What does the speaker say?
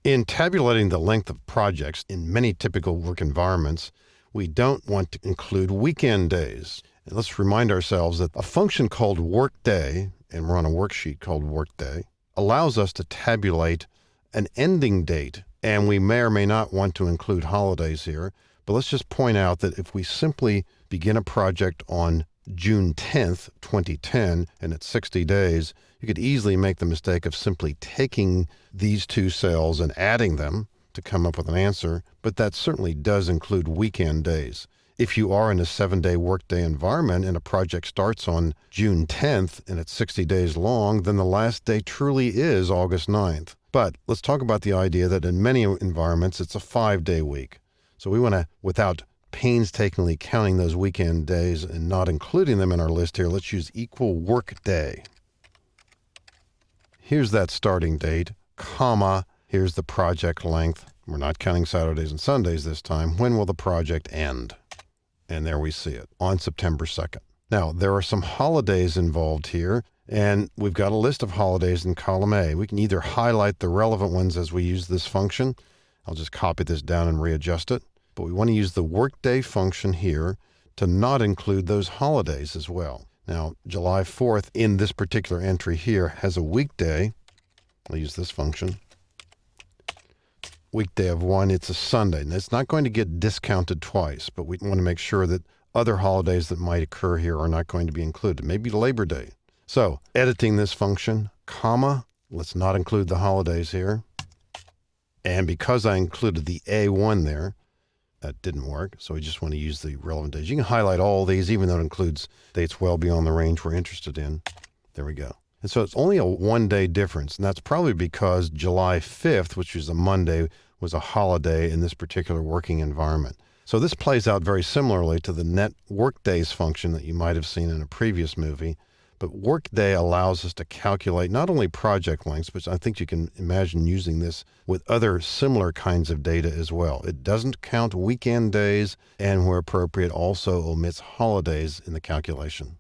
In tabulating the length of projects in many typical work environments, we don't want to include weekend days. And let's remind ourselves that a function called WORKDAY, and we're on a worksheet called WORKDAY, allows us to tabulate an ending date. And we may or may not want to include holidays here, but let's just point out that if we simply begin a project on June 10th, 2010, and it's 60 days, you could easily make the mistake of simply taking these two cells and adding them to come up with an answer, but that certainly does include weekend days. If you are in a 7-day workday environment and a project starts on June 10th and it's 60 days long, then the last day truly is August 9th. But let's talk about the idea that in many environments, it's a 5-day week. So we want to, without painstakingly counting those weekend days and not including them in our list here, let's use equal workday. Here's that starting date, comma, here's the project length. We're not counting Saturdays and Sundays this time. When will the project end? And there we see it, on September 2nd. Now, there are some holidays involved here, and we've got a list of holidays in column A. We can either highlight the relevant ones as we use this function. I'll just copy this down and readjust it. But we want to use the workday function here to not include those holidays as well. Now, July 4th in this particular entry here has a weekday. I'll use this function. Weekday of 1, it's a Sunday. And it's not going to get discounted twice, but we want to make sure that other holidays that might occur here are not going to be included. Maybe Labor Day. So, editing this function, comma, let's not include the holidays here. And because I included the A1 there, that didn't work, so we just want to use the relevant days. You can highlight all these, even though it includes dates well beyond the range we're interested in. There we go. And so it's only a 1-day difference, and that's probably because July 5th, which is a Monday, was a holiday in this particular working environment. So this plays out very similarly to the net workdays function that you might have seen in a previous movie. But Workday allows us to calculate not only project lengths, but I think you can imagine using this with other similar kinds of data as well. It doesn't count weekend days, and where appropriate also omits holidays in the calculation.